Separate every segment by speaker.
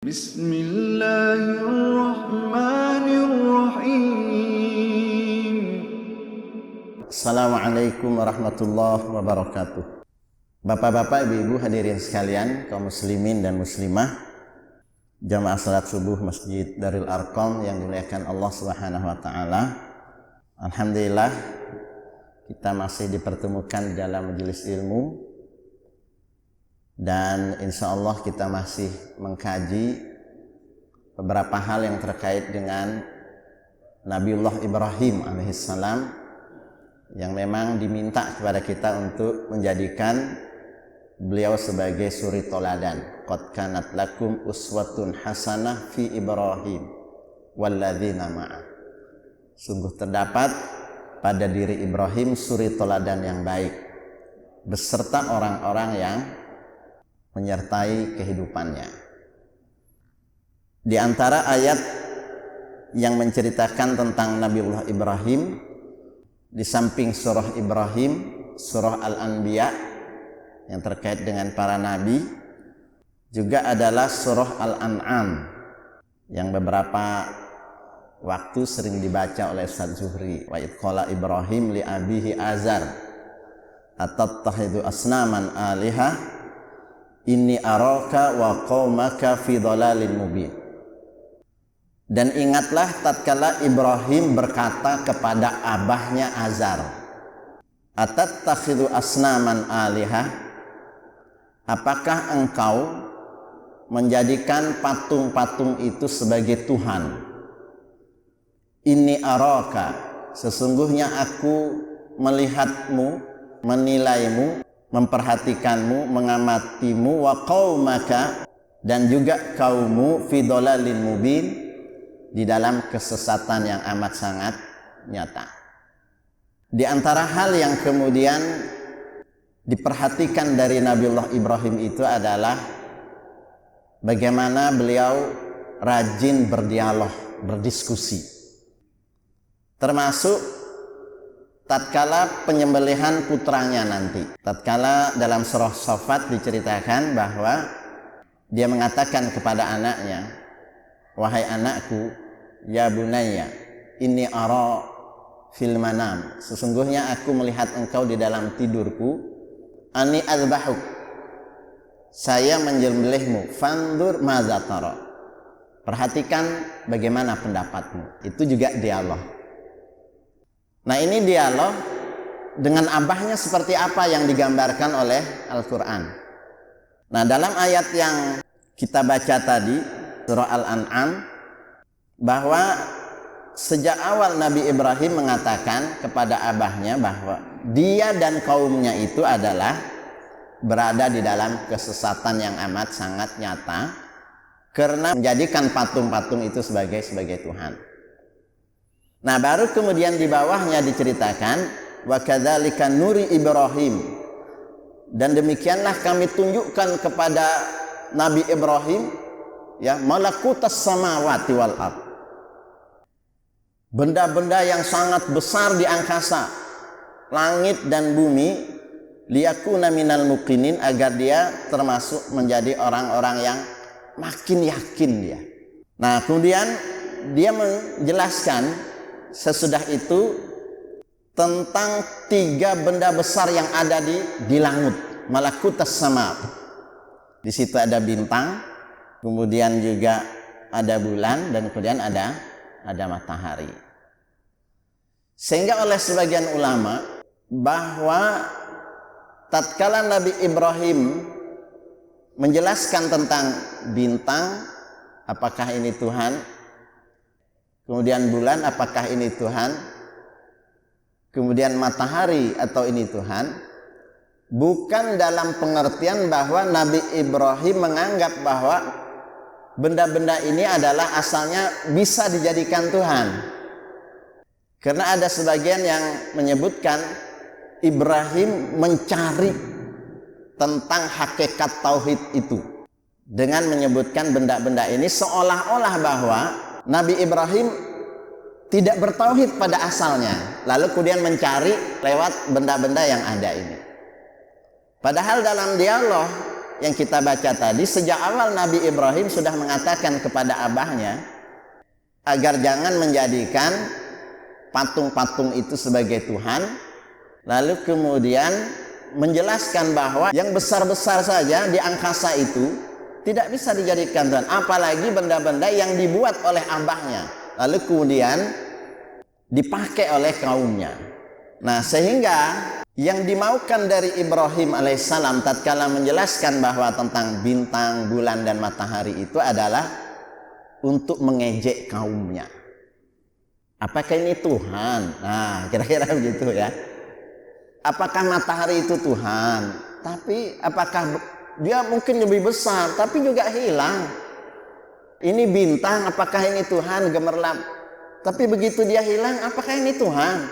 Speaker 1: Bismillahirrahmanirrahim.
Speaker 2: Assalamualaikum warahmatullahi wabarakatuh. Bapak-bapak, ibu-ibu hadirin sekalian, kaum muslimin dan muslimah, jamaah salat subuh Masjid Darul Arqam yang dimuliakan Allah Subhanahu wa taala. Alhamdulillah kita masih dipertemukan dalam majelis ilmu dan insya Allah kita masih mengkaji beberapa hal yang terkait dengan Nabiullah Ibrahim alaihissalam yang memang diminta kepada kita untuk menjadikan beliau sebagai suri toladan. Qad kanat lakum uswatun hasanah fi Ibrahim walladzina ma'ah. Sungguh terdapat pada diri Ibrahim suri toladan yang baik beserta orang-orang yang menyertai kehidupannya. Di antara ayat yang menceritakan tentang Nabiullah Ibrahim, di samping surah Ibrahim, surah Al-Anbiya yang terkait dengan para nabi, juga adalah surah Al-An'am yang beberapa waktu sering dibaca oleh Ustaz Zuhri. Wa idh qala Ibrahim li abihi Azar atattakhidhu asnaman alihah inni araka wa qaumaka fi dhalalin mubin. Dan ingatlah tatkala Ibrahim berkata kepada abahnya Azar, atattakhidhu asnaman alihah, apakah engkau menjadikan patung-patung itu sebagai Tuhan? Inni araka, sesungguhnya aku melihatmu, menilaimu, memperhatikanmu, mengamatimu, wa qaumaka, dan juga kaummu, fi dhalalin mubin, di dalam kesesatan yang amat sangat nyata. Di antara hal yang kemudian diperhatikan dari Nabiullah Ibrahim itu adalah bagaimana beliau rajin berdialog, berdiskusi. Termasuk tatkala penyembelihan putranya nanti. Tatkala dalam surah Shafat diceritakan bahwa dia mengatakan kepada anaknya, wahai anakku, ya bunayya, inni ara fil manam, sesungguhnya aku melihat engkau di dalam tidurku, ani azbahuk, saya menyembelihmu, fandur madza tara, perhatikan bagaimana pendapatmu. Itu juga dialog. Nah, ini dialog dengan abahnya seperti apa yang digambarkan oleh Al-Quran. Nah, dalam ayat yang kita baca tadi, surah Al-An'am, bahwa sejak awal Nabi Ibrahim mengatakan kepada abahnya bahwa dia dan kaumnya itu adalah berada di dalam kesesatan yang amat sangat nyata karena menjadikan patung-patung itu sebagai Tuhan. Nah, baru kemudian di bawahnya diceritakan wa kadzalika nuri Ibrahim, dan demikianlah kami tunjukkan kepada Nabi Ibrahim ya malakutas samawati wal ard, benda-benda yang sangat besar di angkasa, langit dan bumi, liyakuna minal muqinin, agar dia termasuk menjadi orang-orang yang makin yakin dia. Nah, kemudian dia menjelaskan sesudah itu tentang 3 benda besar yang ada di langit, malakutas sama. Di situ ada bintang, kemudian juga ada bulan, dan kemudian ada matahari. Sehingga oleh sebagian ulama bahwa tatkala Nabi Ibrahim menjelaskan tentang bintang, apakah ini Tuhan, kemudian bulan, apakah ini Tuhan, kemudian matahari, atau ini Tuhan, bukan dalam pengertian bahwa Nabi Ibrahim menganggap bahwa benda-benda ini adalah asalnya bisa dijadikan Tuhan. Karena ada sebagian yang menyebutkan Ibrahim mencari tentang hakikat tauhid itu dengan menyebutkan benda-benda ini seolah-olah bahwa Nabi Ibrahim tidak bertauhid pada asalnya, lalu kemudian mencari lewat benda-benda yang ada ini. Padahal dalam dialog yang kita baca tadi, sejak awal Nabi Ibrahim sudah mengatakan kepada abahnya agar jangan menjadikan patung-patung itu sebagai Tuhan, lalu kemudian menjelaskan bahwa yang besar-besar saja di angkasa itu tidak bisa dijadikan Tuhan, apalagi benda-benda yang dibuat oleh abahnya lalu kemudian dipakai oleh kaumnya. Nah, sehingga yang dimaukan dari Ibrahim alaihissalam tatkala menjelaskan bahwa tentang bintang, bulan, dan matahari itu adalah untuk mengejek kaumnya. Apakah ini Tuhan? Nah, kira-kira begitu ya. Apakah matahari itu Tuhan? Tapi apakah dia mungkin lebih besar tapi juga hilang? Ini bintang, apakah ini Tuhan? Gemerlap. Tapi begitu dia hilang, apakah ini Tuhan?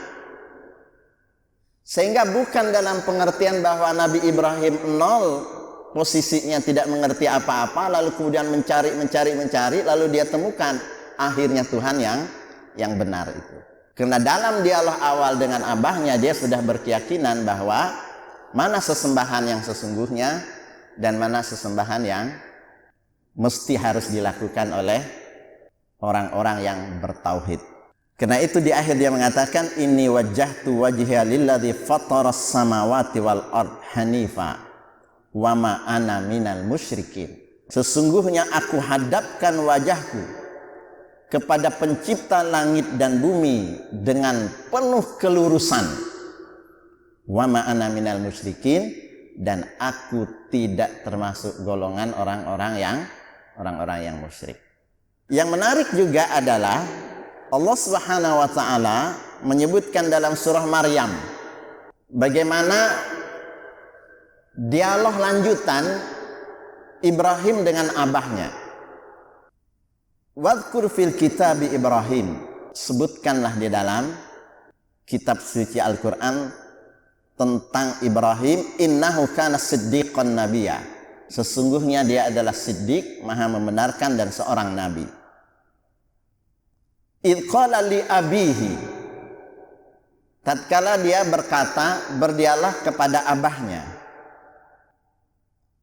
Speaker 2: Sehingga bukan dalam pengertian bahwa Nabi Ibrahim nol posisinya, tidak mengerti apa-apa, lalu kemudian mencari, lalu dia temukan akhirnya Tuhan yang benar itu. Karena dalam dialog awal dengan abahnya dia sudah berkeyakinan bahwa mana sesembahan yang sesungguhnya dan mana sesembahan yang mesti harus dilakukan oleh orang-orang yang bertauhid. Karena itu di akhir dia mengatakan inni wajjahtu wajhiya lilladzi fataras samawati wal ard hanifa wa ma ana minal musyrikin. Sesungguhnya aku hadapkan wajahku kepada pencipta langit dan bumi dengan penuh kelurusan. Wa ma ana minal musyrikin, dan aku tidak termasuk golongan orang-orang yang musyrik. Yang menarik juga adalah Allah Subhanahu wa taala menyebutkan dalam surah Maryam bagaimana dialog lanjutan Ibrahim dengan abahnya. Wadhkur fil kitabi Ibrahim, sebutkanlah di dalam kitab suci Al-Quran tentang Ibrahim, innahu kana siddiqan nabiyya, sesungguhnya dia adalah siddiq, maha membenarkan dan seorang nabi. Idh qala li abihi, tatkala dia berkata, berdialog kepada abahnya,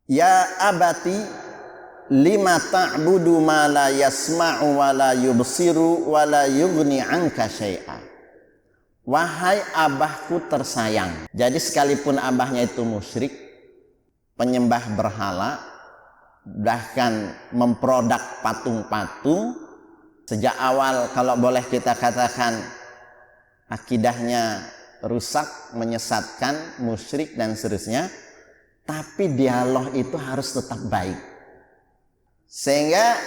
Speaker 2: ya abati lima ta'budu ma la yasma'u wa la yubsiru wa la yughni anka syai'a. Wahai abahku tersayang. Jadi sekalipun abahnya itu musyrik, penyembah berhala, bahkan memproduk patung-patung, sejak awal kalau boleh kita katakan akidahnya rusak, menyesatkan, musyrik dan seterusnya, tapi dialog itu harus tetap baik. Sehingga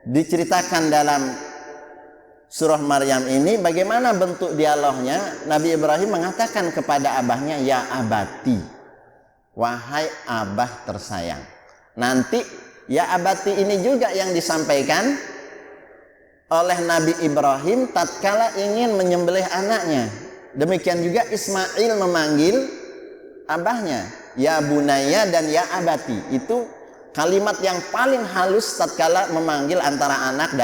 Speaker 2: diceritakan dalam surah Maryam ini bagaimana bentuk dialognya. Nabi Ibrahim mengatakan kepada abahnya, ya abati, wahai abah tersayang. Nanti ya abati ini juga yang disampaikan oleh Nabi Ibrahim tatkala ingin menyembelih anaknya. Demikian juga Ismail memanggil abahnya, ya bunaya dan ya abati. Itu kalimat yang paling halus tatkala memanggil antara anak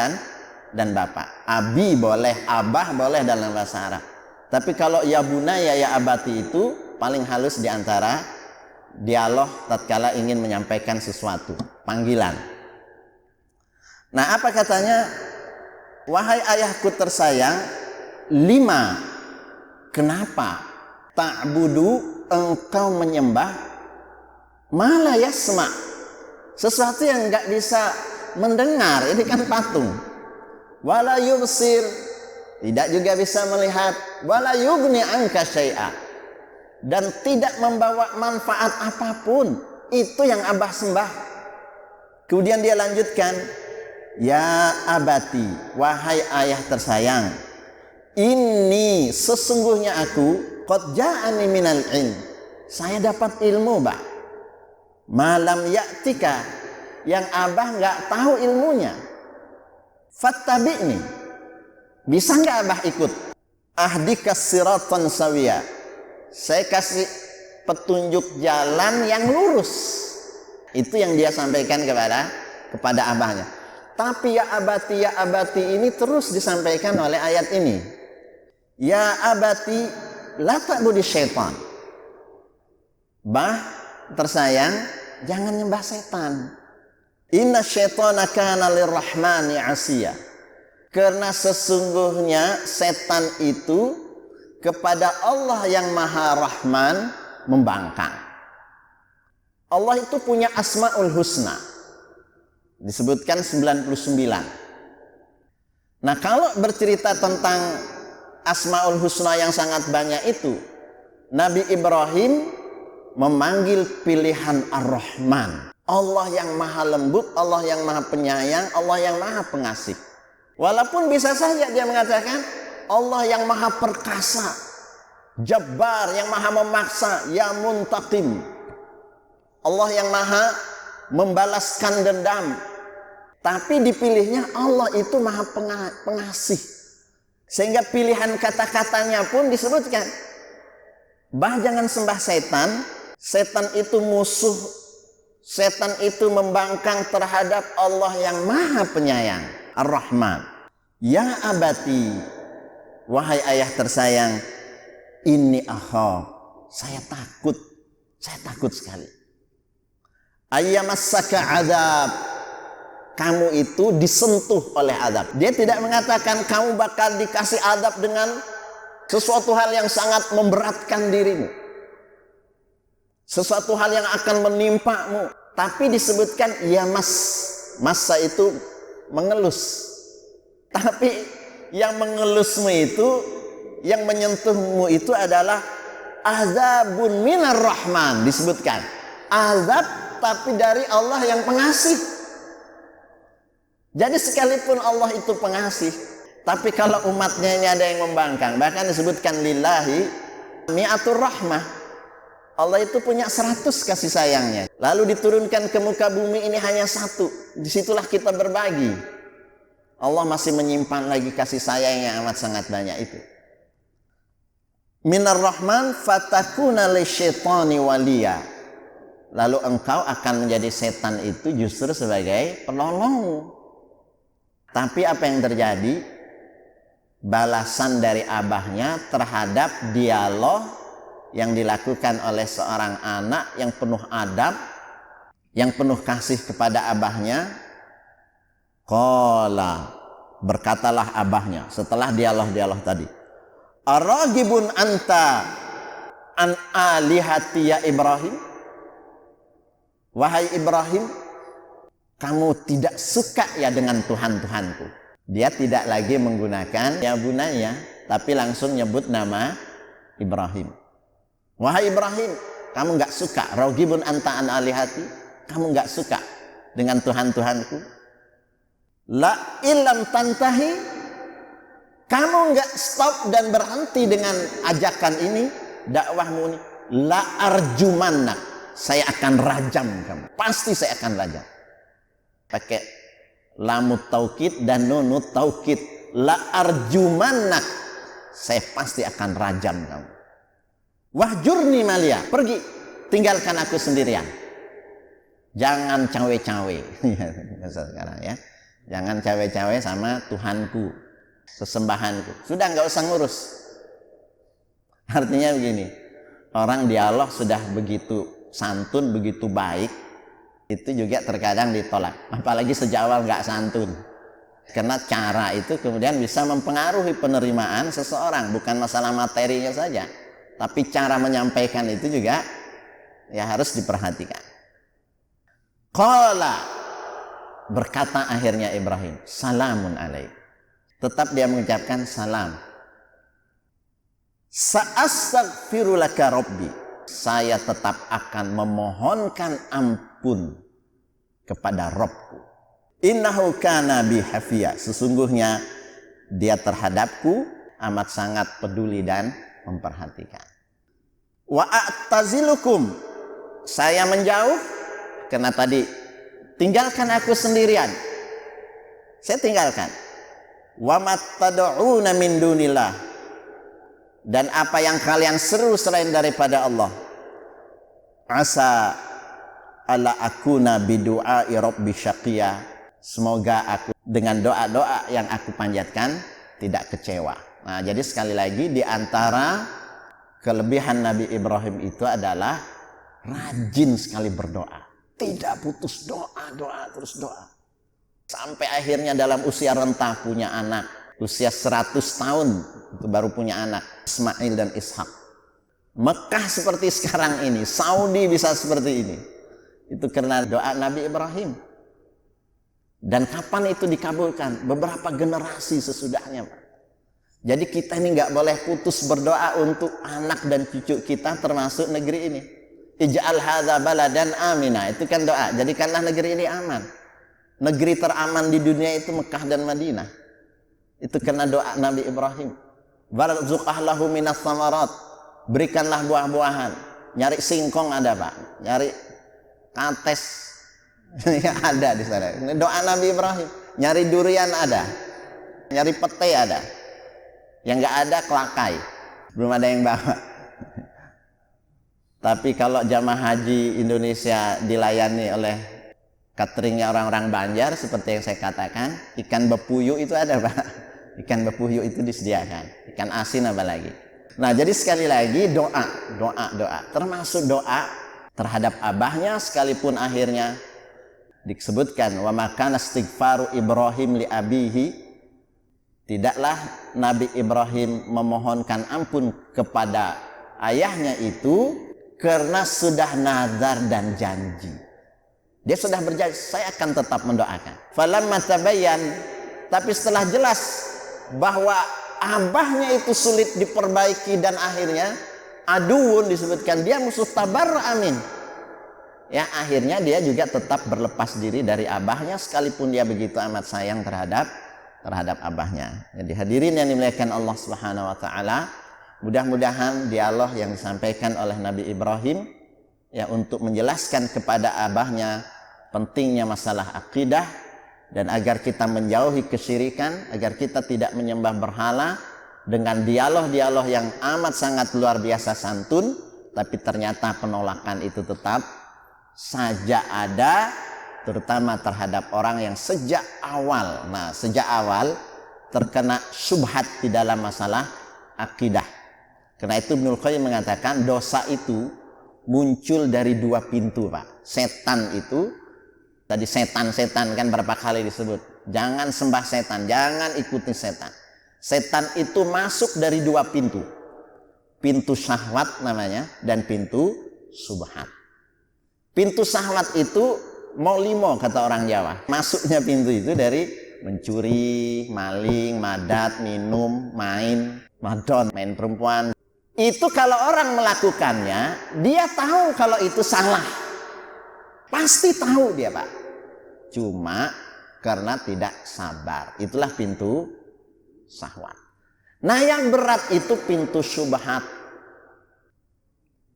Speaker 2: dan bapak. Abi boleh, abah boleh dalam bahasa Arab. Tapi kalau ya bunaya ya abati itu paling halus di antara dialog tatkala ingin menyampaikan sesuatu, panggilan. Nah, apa katanya? Wahai ayahku tersayang, lima, kenapa ta'budu, engkau menyembah ma la yasma', sesuatu yang enggak bisa mendengar, ini kan patung. Wala yubsir, tidak juga bisa melihat. Wala yughni anka syai'a, dan tidak membawa manfaat apapun. Itu yang abah sembah. Kemudian dia lanjutkan, ya abati, wahai ayah tersayang, ini sesungguhnya aku qad ja'ani minal ilm, saya dapat ilmu, Pak. Malam ya'tika, yang abah nggak tahu ilmunya. Fattabi'ni, bisa nggak abah ikut? Ahdika siratan sawiya, saya kasih petunjuk jalan yang lurus. Itu yang dia sampaikan kepada abahnya. Tapi ya abati ini terus disampaikan oleh ayat ini. Ya abati la ta'budi syaitan. Bah tersayang, jangan nyembah setan. Inna syaitana kana lirrahmani asiya. Karena sesungguhnya setan itu kepada Allah yang Maha Rahman membangkang. Allah itu punya Asmaul Husna. Disebutkan 99. Nah, kalau bercerita tentang Asmaul Husna yang sangat banyak itu, Nabi Ibrahim memanggil pilihan Ar-Rahman. Allah yang maha lembut, Allah yang maha penyayang, Allah yang maha pengasih. Walaupun bisa saja dia mengatakan Allah yang maha perkasa, Jabbar yang maha memaksa, Ya Muntaqim, Allah yang maha membalaskan dendam. Tapi dipilihnya Allah itu maha pengasih. Sehingga pilihan kata-katanya pun disebutkan, bah jangan sembah setan, setan itu musuh, setan itu membangkang terhadap Allah yang maha penyayang, Ar-Rahman. Ya abati, wahai ayah tersayang, ini akhaf, saya takut sekali. Ayyamassaka adab, kamu itu disentuh oleh adab. Dia tidak mengatakan kamu bakal dikasih adab dengan sesuatu hal yang sangat memberatkan dirimu, sesuatu hal yang akan menimpamu. Tapi disebutkan ya massa itu mengelus. Tapi yang mengelusmu itu, yang menyentuhmu itu adalah azabun minar rahman. Disebutkan azab tapi dari Allah yang pengasih. Jadi sekalipun Allah itu pengasih, tapi kalau umatnya ini ada yang membangkang, bahkan disebutkan lillahi mi'atur rahmah. Allah itu punya 100 kasih sayangnya. Lalu diturunkan ke muka bumi ini hanya 1. Disitulah kita berbagi. Allah masih menyimpan lagi kasih sayang yang amat sangat banyak itu. Minar rahman fatakuna lisyaitani waliya. Lalu engkau akan menjadi setan itu justru sebagai penolongmu. Tapi apa yang terjadi? Balasan dari abahnya terhadap dialog yang dilakukan oleh seorang anak yang penuh adab, yang penuh kasih kepada abahnya. Qala, berkatalah abahnya setelah dialog-dialog tadi, aragibun anta an alihati ya Ibrahim. Wahai Ibrahim, kamu tidak suka ya dengan Tuhan-Tuhanku. Dia tidak lagi menggunakan ya bunaya, tapi langsung nyebut nama Ibrahim. Wahai Ibrahim, kamu nggak suka, ragibun anta an alihati, kamu nggak suka dengan Tuhan-Tuhanku. La ilam tantahi, kamu nggak stop dan berhenti dengan ajakan ini, dakwahmu ini, la arjumannak, saya akan rajam kamu, pasti saya akan rajam. Pakai lamut taukid dan nunut taukid, la arjumannak, saya pasti akan rajam kamu. Wahjurni malia, pergi, tinggalkan aku sendirian. Jangan cawe-cawe. Sekarang ya, jangan cawe-cawe sama Tuhanku, sesembahanku. Sudah nggak usah ngurus. Artinya begini, orang dialog sudah begitu santun, begitu baik, itu juga terkadang ditolak. Apalagi sejak awal nggak santun. Karena cara itu kemudian bisa mempengaruhi penerimaan seseorang, bukan masalah materinya saja. Tapi cara menyampaikan itu juga ya harus diperhatikan. Qala, berkata akhirnya Ibrahim, salamun alaik. Tetap dia mengucapkan salam. Sa'astaghfiru laka rabbi, saya tetap akan memohonkan ampun kepada Rabbku. Innahu kana bi hafiya, sesungguhnya dia terhadapku amat sangat peduli dan memperhatikan. Wa a'tazilukum, saya menjauh karena tadi tinggalkan aku sendirian. Saya tinggalkan. Wa mattad'una min dunillah, dan apa yang kalian seru selain daripada Allah. Asa ala akuna bidu'ai rabbi syaqiyya, semoga aku dengan doa-doa yang aku panjatkan tidak kecewa. Nah, jadi sekali lagi di antara kelebihan Nabi Ibrahim itu adalah rajin sekali berdoa. Tidak putus doa, doa, terus doa. Sampai akhirnya dalam usia renta punya anak. Usia 100 tahun itu baru punya anak. Ismail dan Ishak. Mekah seperti sekarang ini. Saudi bisa seperti ini. Itu karena doa Nabi Ibrahim. Dan kapan itu dikabulkan? Beberapa generasi sesudahnya, Pak. Jadi kita ini nggak boleh putus berdoa untuk anak dan cucu kita termasuk negeri ini. Ij'al hadza baladan amina. Itu kan doa. Jadikanlah negeri ini aman. Negeri teraman di dunia itu Mekah dan Madinah. Itu karena doa Nabi Ibrahim. Warzuqah lahu minas samarat. Berikanlah buah-buahan. Nyari singkong ada, Pak. Nyari kates ada di sana. Ini doa Nabi Ibrahim. Nyari durian ada. Nyari pete ada. Yang nggak ada kelakai. Belum ada yang bawa. Tapi kalau jamaah haji Indonesia dilayani oleh cateringnya orang-orang Banjar seperti yang saya katakan, ikan bepuyu itu ada, Pak. Ikan bepuyu itu disediakan, ikan asin apalagi. Nah, jadi sekali lagi doa. Termasuk doa terhadap abahnya sekalipun akhirnya disebutkan wa makana istighfaru Ibrahim li abihi. Tidaklah Nabi Ibrahim memohonkan ampun kepada ayahnya itu karena sudah nazar dan janji. Dia sudah berjanji, saya akan tetap mendoakan. Falamma tabayyan, tapi setelah jelas bahwa abahnya itu sulit diperbaiki dan akhirnya aduun disebutkan dia musuh tabarra amin. Ya, akhirnya dia juga tetap berlepas diri dari abahnya sekalipun dia begitu amat sayang terhadap abahnya. Jadi hadirin yang dimuliakan Allah Subhanahu wa taala, mudah-mudahan dialog yang disampaikan oleh Nabi Ibrahim ya untuk menjelaskan kepada abahnya pentingnya masalah akidah dan agar kita menjauhi kesyirikan, agar kita tidak menyembah berhala dengan dialog-dialog yang amat sangat luar biasa santun, tapi ternyata penolakan itu tetap saja ada, terutama terhadap orang yang sejak awal terkena syubhat di dalam masalah akidah. Karena itu Ibnul Qayyim mengatakan dosa itu muncul dari dua pintu, Pak. Setan itu, tadi setan kan berapa kali disebut. Jangan sembah setan, jangan ikuti setan. Setan itu masuk dari dua pintu. Pintu syahwat namanya dan pintu subhat. Pintu syahwat itu molimo kata orang Jawa. Masuknya pintu itu dari mencuri, maling, madat, minum, main, madon, main perempuan. Itu kalau orang melakukannya, dia tahu kalau itu salah. Pasti tahu dia, Pak. Cuma karena tidak sabar. Itulah pintu syahwat. Nah, yang berat itu pintu syubhat.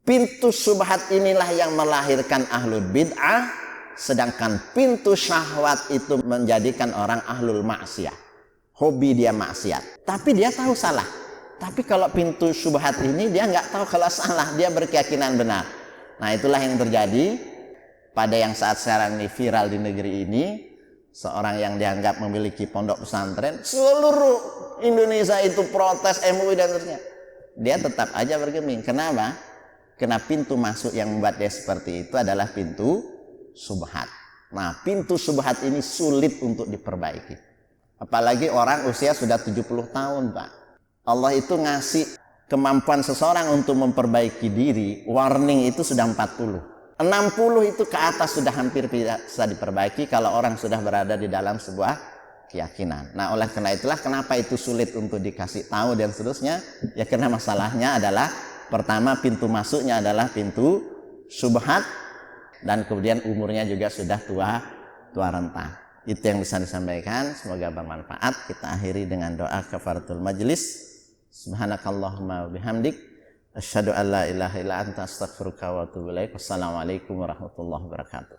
Speaker 2: Pintu syubhat inilah yang melahirkan ahlul bid'ah, sedangkan pintu syahwat itu menjadikan orang ahlul maksiyah. Hobi dia maksiat. Tapi dia tahu salah. Tapi kalau pintu syubhat ini dia nggak tahu kalau salah, dia berkeyakinan benar. Nah, itulah yang terjadi pada yang saat sekarang ini viral di negeri ini. Seorang yang dianggap memiliki pondok pesantren, seluruh Indonesia itu protes MUI dan seterusnya. Dia tetap aja bergeming. Kenapa? Karena pintu masuk yang membuat dia seperti itu adalah pintu syubhat. Nah, pintu syubhat ini sulit untuk diperbaiki. Apalagi orang usia sudah 70 tahun, Pak. Allah itu ngasih kemampuan seseorang untuk memperbaiki diri, warning itu sudah 40. 60 itu ke atas sudah hampir tidak bisa diperbaiki kalau orang sudah berada di dalam sebuah keyakinan. Nah, oleh karena itulah kenapa itu sulit untuk dikasih tahu dan seterusnya. Ya karena masalahnya adalah pertama pintu masuknya adalah pintu syubhat dan kemudian umurnya juga sudah tua renta. Itu yang bisa disampaikan, semoga bermanfaat. Kita akhiri dengan doa kafaratul majlis. Subhanakallahumma bihamdik asyhadu an la ilaha illa anta astaghfiruka wa atubu ilaik. Wassalamualaikum warahmatullahi wabarakatuh.